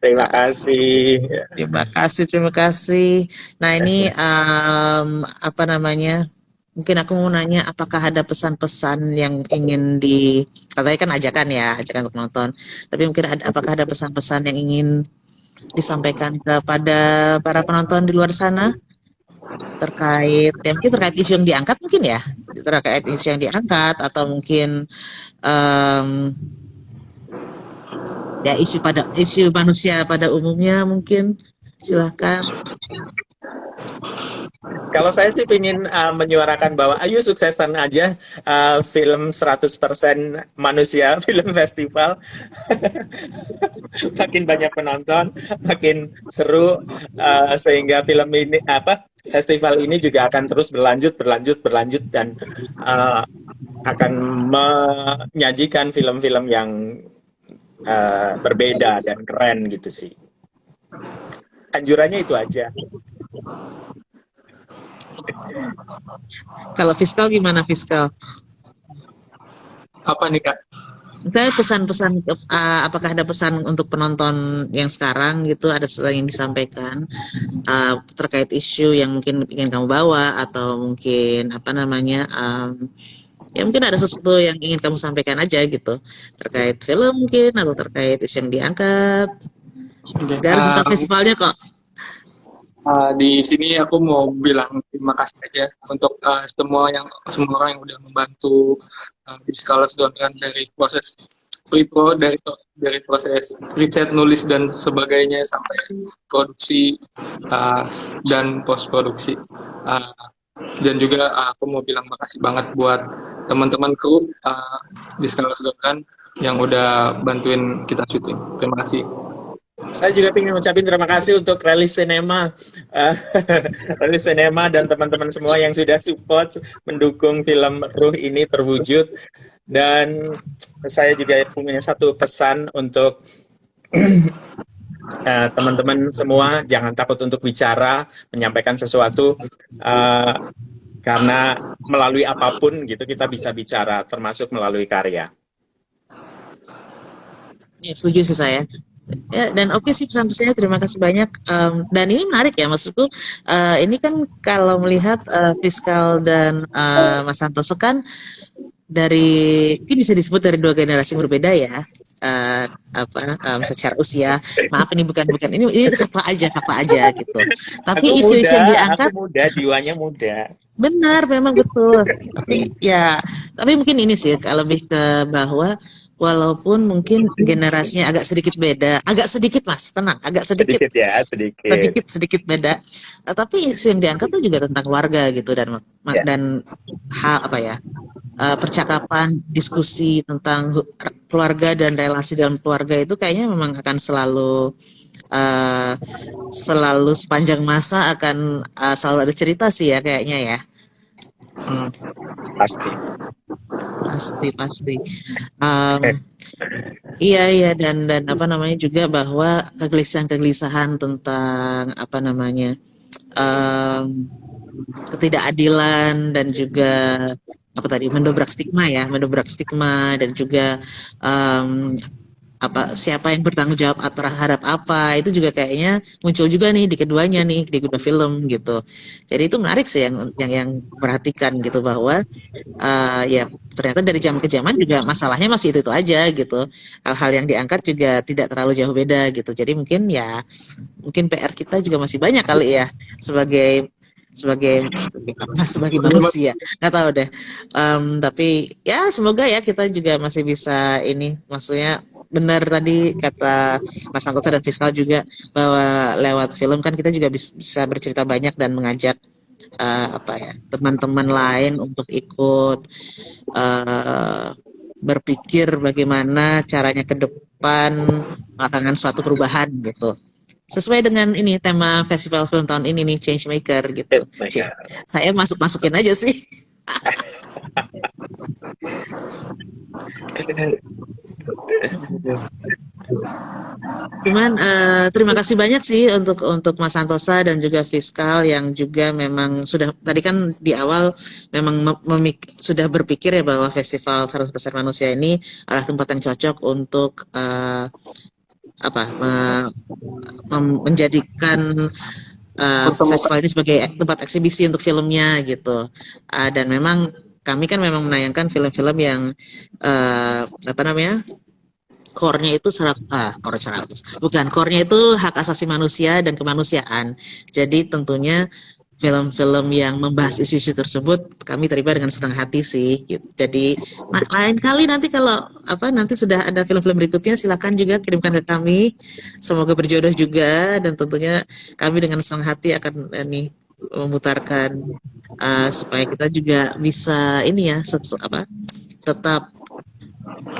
Terima kasih. Terima kasih, terima kasih. Nah ini apa namanya? Mungkin aku mau nanya, apakah ada pesan-pesan yang ingin katanya kan ajakan untuk nonton. Tapi mungkin apakah ada pesan-pesan yang ingin disampaikan kepada para penonton di luar sana mungkin terkait isu yang diangkat mungkin ya, terkait isu yang diangkat atau mungkin ya isu manusia pada umumnya mungkin. Silahkan. Kalau saya sih ingin menyuarakan bahwa ayo suksesan aja film 100% Manusia Film Festival. Makin banyak penonton, makin seru, sehingga film ini festival ini juga akan terus berlanjut dan akan menyajikan film-film yang berbeda dan keren gitu sih. Anjurannya itu aja. Kalau Fiskal gimana Fiskal? Apa nih Kak? Saya pesan-pesan, apakah ada pesan untuk penonton yang sekarang gitu, ada sesuatu yang disampaikan terkait isu yang mungkin ingin kamu bawa, atau mungkin apa namanya, ya mungkin ada sesuatu yang ingin kamu sampaikan aja gitu terkait film mungkin, atau terkait isu yang diangkat. Gak harus tentang festivalnya kok. Di sini aku mau bilang terima kasih aja untuk semua orang yang udah membantu di skala sedangkan dari proses pre-pro, dari proses riset, nulis dan sebagainya sampai produksi dan post produksi. Dan juga aku mau bilang makasih banget buat teman-teman kru di skala sedangkan yang udah bantuin kita syuting. Terima kasih. Saya juga ingin ngucapin terima kasih untuk Relief Cinema, Relief Cinema dan teman-teman semua yang sudah support mendukung film Ruh ini terwujud. Dan saya juga punya satu pesan untuk teman-teman semua, jangan takut untuk bicara, menyampaikan sesuatu, karena melalui apapun gitu kita bisa bicara, termasuk melalui karya. Ya, setuju sih saya. Ya, dan oke sih pesan-pesannya, terima kasih banyak. Dan ini menarik ya, maksudku ini kan kalau melihat Fiskal dan Mas Santoso kan ini bisa disebut dari dua generasi berbeda ya, secara usia. Maaf ini bukan ini fakta aja gitu. Tapi isu-isu yang diangkat, aku muda, jiwanya muda. benar, memang betul. Tapi mungkin ini sih lebih ke bahwa walaupun mungkin generasinya agak sedikit beda, agak sedikit Mas, tenang, agak sedikit beda, tapi isu yang diangkat tuh juga tentang keluarga gitu, dan hal percakapan, diskusi tentang keluarga dan relasi dalam keluarga itu kayaknya memang akan selalu sepanjang masa akan selalu ada cerita sih ya kayaknya ya. Pasti. Iya, dan apa namanya juga bahwa kegelisahan tentang apa namanya ketidakadilan dan juga apa tadi, mendobrak stigma dan juga em, apa siapa yang bertanggung jawab terhadap apa itu juga kayaknya muncul juga nih di keduanya nih di kedua film gitu. Jadi itu menarik sih yang perhatikan gitu bahwa ya ternyata dari zaman ke zaman juga masalahnya masih itu aja gitu. Hal-hal yang diangkat juga tidak terlalu jauh beda gitu. Jadi mungkin PR kita juga masih banyak kali ya sebagai sebagai manusia nggak tahu deh. Tapi ya semoga ya kita juga masih bisa ini maksudnya benar tadi kata Mas Angkota dan Fiskal juga bahwa lewat film kan kita juga bisa bercerita banyak dan mengajak apa ya teman-teman lain untuk ikut eh, berpikir bagaimana caranya ke depan melakukan suatu perubahan gitu. Sesuai dengan ini tema festival film tahun ini nih change maker gitu. Oh my Cie, God. saya masukin aja sih. Cuman terima kasih banyak sih untuk Mas Santosa dan juga Fiskal yang juga memang sudah tadi kan di awal memang sudah berpikir ya bahwa Festival 100% Manusia ini adalah tempat yang cocok untuk apa menjadikan festival ini sebagai tempat eksibisi untuk filmnya gitu. Dan memang kami kan memang menayangkan film-film yang apa namanya core-nya itu core 100. Bukan, core-nya itu hak asasi manusia dan kemanusiaan. Jadi tentunya film-film yang membahas isu-isu tersebut kami terima dengan senang hati sih. Gitu. Jadi lain kali nanti kalau nanti sudah ada film-film berikutnya silakan juga kirimkan ke kami. Semoga berjodoh juga dan tentunya kami dengan senang hati akan memutarkan supaya kita juga bisa ini ya tetap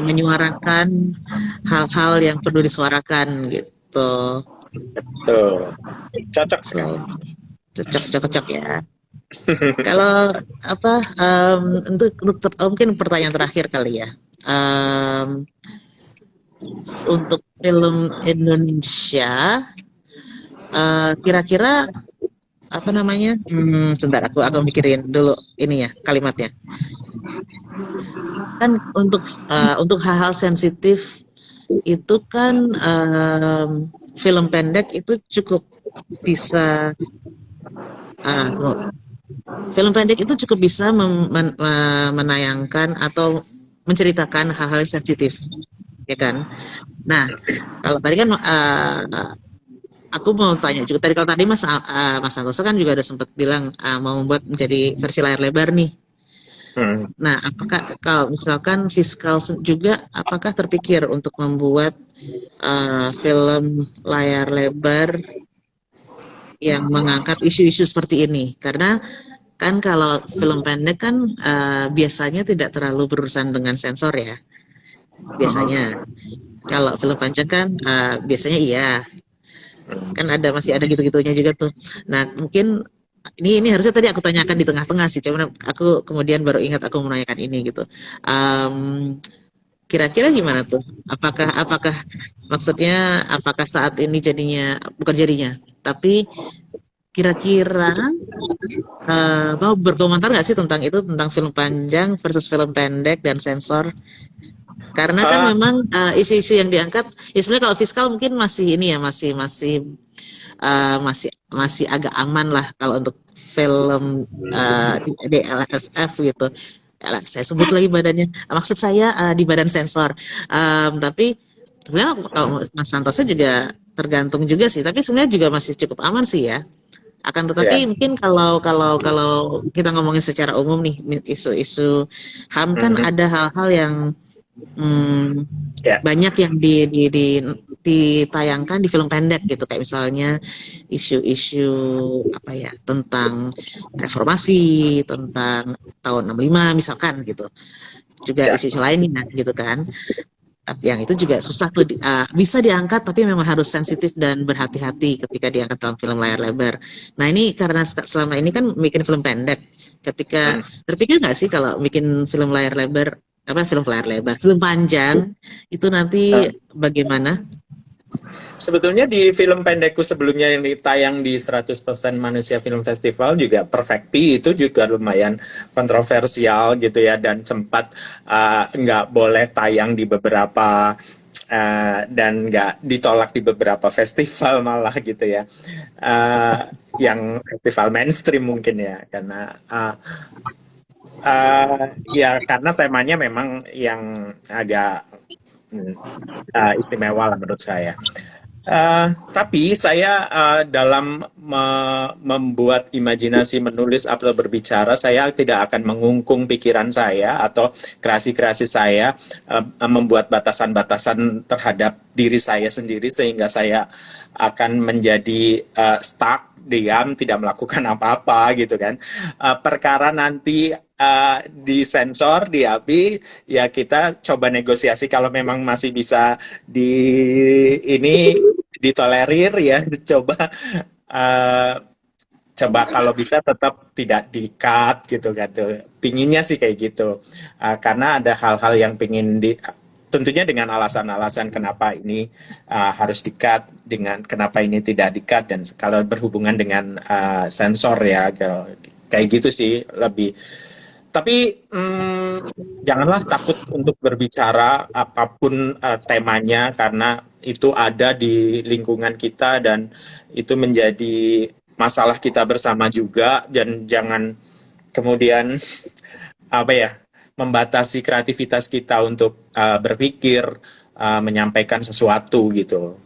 menyuarakan hal-hal yang perlu disuarakan gitu. Tuh, cocok So, sekali. cocok ya. Kalau untuk mungkin pertanyaan terakhir kali ya. Untuk film Indonesia, kira-kira apa namanya? Sebentar aku mikirin dulu ini ya kalimatnya. Kan untuk hal-hal sensitif itu kan film pendek itu cukup bisa film pendek itu cukup bisa menayangkan atau menceritakan hal-hal yang sensitif, ya kan? Nah, kalau tadi kan aku mau tanya juga tadi kalau tadi Mas Santoso kan juga ada sempat bilang mau membuat menjadi versi layar lebar nih. Nah, apakah kalau misalkan Fiskal juga apakah terpikir untuk membuat film layar lebar yang mengangkat isu-isu seperti ini? Karena kan kalau film pendek kan biasanya tidak terlalu berurusan dengan sensor ya. Biasanya. Kalau film panjang kan biasanya iya. Kan masih ada gitu-gitunya juga tuh. Nah, mungkin ini harusnya tadi aku tanyakan di tengah-tengah sih, cuman aku kemudian baru ingat aku menanyakan ini gitu. Kira-kira gimana tuh? Apakah maksudnya apakah saat ini bukan jadinya, tapi kira-kira mau berkomentar nggak sih tentang itu, tentang film panjang versus film pendek dan sensor? Karena kan memang isu-isu yang diangkat, ya sebenarnya kalau Fiskal mungkin masih ini ya masih agak aman lah kalau untuk film di LSF gitu. Saya sebut lagi badannya. Maksud saya di badan sensor. Tapi sebenarnya kalau Mas Santoso juga tergantung juga sih. Tapi sebenarnya juga masih cukup aman sih ya. Akan tetapi mungkin kalau kita ngomongin secara umum nih isu-isu HAM kan ada hal-hal yang banyak yang ditayangkan di film pendek gitu, kayak misalnya isu-isu apa ya tentang reformasi, tentang tahun 65 misalkan gitu, juga isu-isu lainnya gitu kan. Yang itu juga susah tuh bisa diangkat, tapi memang harus sensitif dan berhati-hati ketika diangkat dalam film layar lebar. Nah ini karena selama ini kan bikin film pendek, ketika terpikir nggak sih kalau bikin film layar lebar film panjang itu nanti bagaimana? Sebetulnya di film pendekku sebelumnya yang ditayang di 100% Manusia Film Festival juga Perfecti itu juga lumayan kontroversial gitu ya, dan sempat nggak boleh tayang di beberapa dan nggak ditolak di beberapa festival malah gitu ya. Eh, yang festival mainstream mungkin ya, karena ya karena temanya memang yang agak hmm, istimewa lah menurut saya. Tapi saya dalam membuat imajinasi, menulis atau berbicara, saya tidak akan mengungkung pikiran saya atau kreasi-kreasi saya, membuat batasan-batasan terhadap diri saya sendiri sehingga saya akan menjadi stuck, diam, tidak melakukan apa-apa gitu kan. Perkara nanti disensor, di ya kita coba negosiasi kalau memang masih bisa di ini ditolerir ya, coba uh, coba kalau bisa tetap tidak di-cut gitu gitu. Pinginnya sih kayak gitu. Karena ada hal-hal yang pingin tentunya dengan alasan-alasan kenapa ini harus di-cut, dengan kenapa ini tidak di-cut, dan kalau berhubungan dengan sensor ya kayak gitu sih lebih. Tapi janganlah takut untuk berbicara apapun temanya, karena itu ada di lingkungan kita dan itu menjadi masalah kita bersama juga, dan jangan kemudian apa ya, membatasi kreativitas kita untuk berpikir, menyampaikan sesuatu gitu.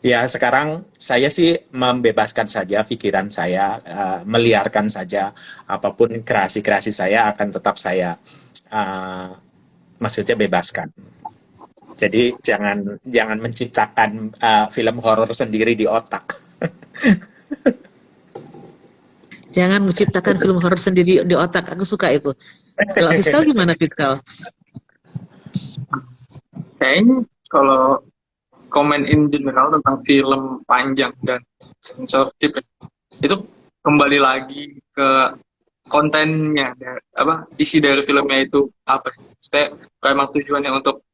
Ya, sekarang saya sih membebaskan saja pikiran saya, meliarkan saja apapun kreasi-kreasi saya akan tetap saya, maksudnya bebaskan. Jadi jangan jangan menciptakan film horor sendiri di otak. Jangan menciptakan film horor sendiri di otak. Aku suka itu. Kalau Fiskal gimana, Fiskal? Kayaknya kalau komen in general tentang film panjang dan sensitif itu kembali lagi ke kontennya, apa isi dari filmnya itu apa. Saya emang tujuannya untuk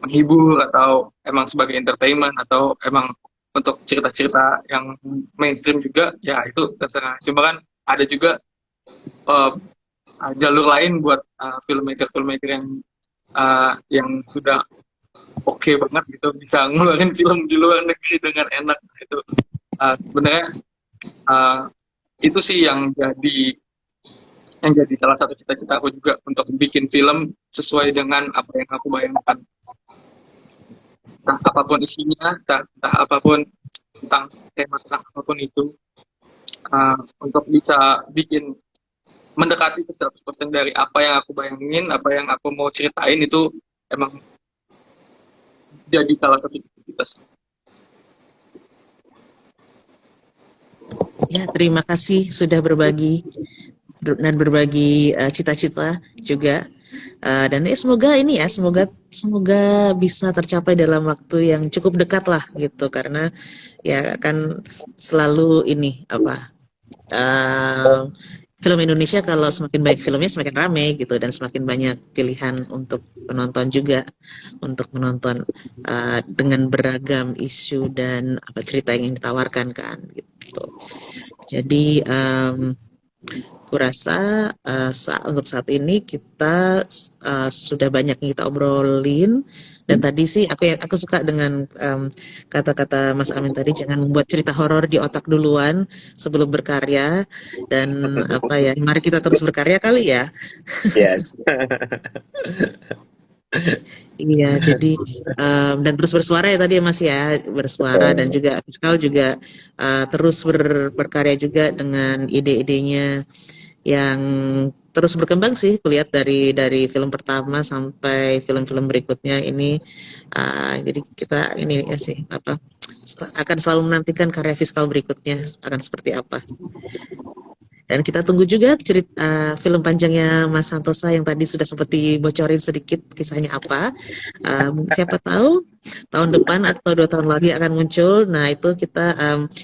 menghibur atau emang sebagai entertainment atau emang untuk cerita-cerita yang mainstream juga, ya itu terserah. Cuma kan ada juga jalur lain buat filmmaker yang sudah oke banget gitu, bisa ngeluarin film di luar negeri dengan enak itu. Sebenarnya itu sih yang jadi salah satu cita-cita aku juga, untuk bikin film sesuai dengan apa yang aku bayangkan, entah apapun isinya, entah apapun tentang tema, entah apapun itu, untuk bisa bikin mendekati ke 100% dari apa yang aku bayangin, apa yang aku mau ceritain, itu emang jadi salah satu aktivitas. Ya, terima kasih sudah berbagi dan berbagi cita-cita juga. Dan ya semoga ini ya, semoga bisa tercapai dalam waktu yang cukup dekat lah gitu, karena ya kan selalu ini apa, film Indonesia kalau semakin baik filmnya semakin ramai gitu, dan semakin banyak pilihan untuk penonton juga untuk menonton dengan beragam isu dan apa cerita yang ditawarkan kan gitu. Jadi kurasa untuk saat ini kita sudah banyak yang kita obrolin, dan tadi sih aku suka dengan kata-kata Mas Amin tadi, jangan membuat cerita horor di otak duluan sebelum berkarya, dan apa ya, mari kita terus berkarya kali ya. Yes. Iya, jadi dan terus bersuara ya tadi ya Mas ya, bersuara, dan juga Fiskal juga terus berkarya juga dengan ide-idenya yang terus berkembang sih, kulihat dari film pertama sampai film-film berikutnya ini. Jadi kita ini ya sih apa, akan selalu menantikan karya Fiskal berikutnya akan seperti apa. Dan kita tunggu juga cerita film panjangnya Mas Santosa yang tadi sudah seperti bocorin sedikit kisahnya apa. Siapa tahu tahun depan atau 2 tahun lagi akan muncul. Nah itu kita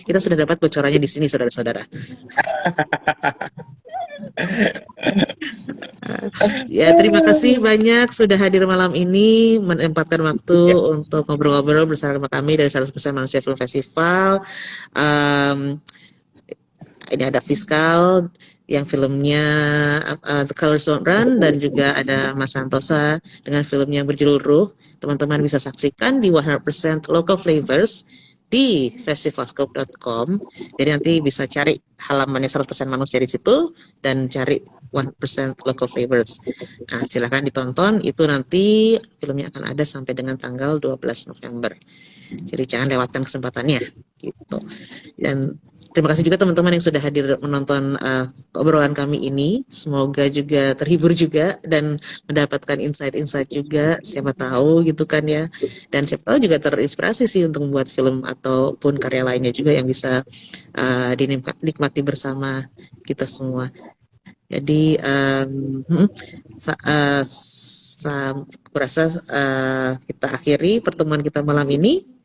sudah dapat bocorannya di sini, saudara-saudara. Ya, terima kasih banyak sudah hadir malam ini, menempatkan waktu Ya, untuk ngobrol-ngobrol bersama kami dari 100% Manusia Film Festival. Em, ini ada Fiskal yang filmnya The Colors Don't Run, dan juga ada Mas Santosa dengan filmnya yang berjudul Ruh. Teman-teman bisa saksikan di 100% Local Flavors di festivalscope.com. Jadi nanti bisa cari halamannya 100% manusia di situ dan cari 1% Local Flavors. Nah, silakan ditonton, itu nanti filmnya akan ada sampai dengan tanggal 12 November. Jadi jangan lewatkan kesempatannya gitu. Dan terima kasih juga teman-teman yang sudah hadir menonton obrolan kami ini. Semoga juga terhibur juga dan mendapatkan insight-insight juga, siapa tahu gitu kan ya. Dan siapa tahu juga terinspirasi sih untuk membuat film ataupun karya lainnya juga yang bisa dinikmati bersama kita semua. Jadi aku rasa kita akhiri pertemuan kita malam ini.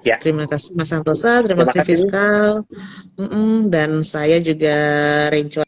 ya. Terima kasih Mas Santosa, terima Terima kasih kasih. Fiskal, dan saya juga Renco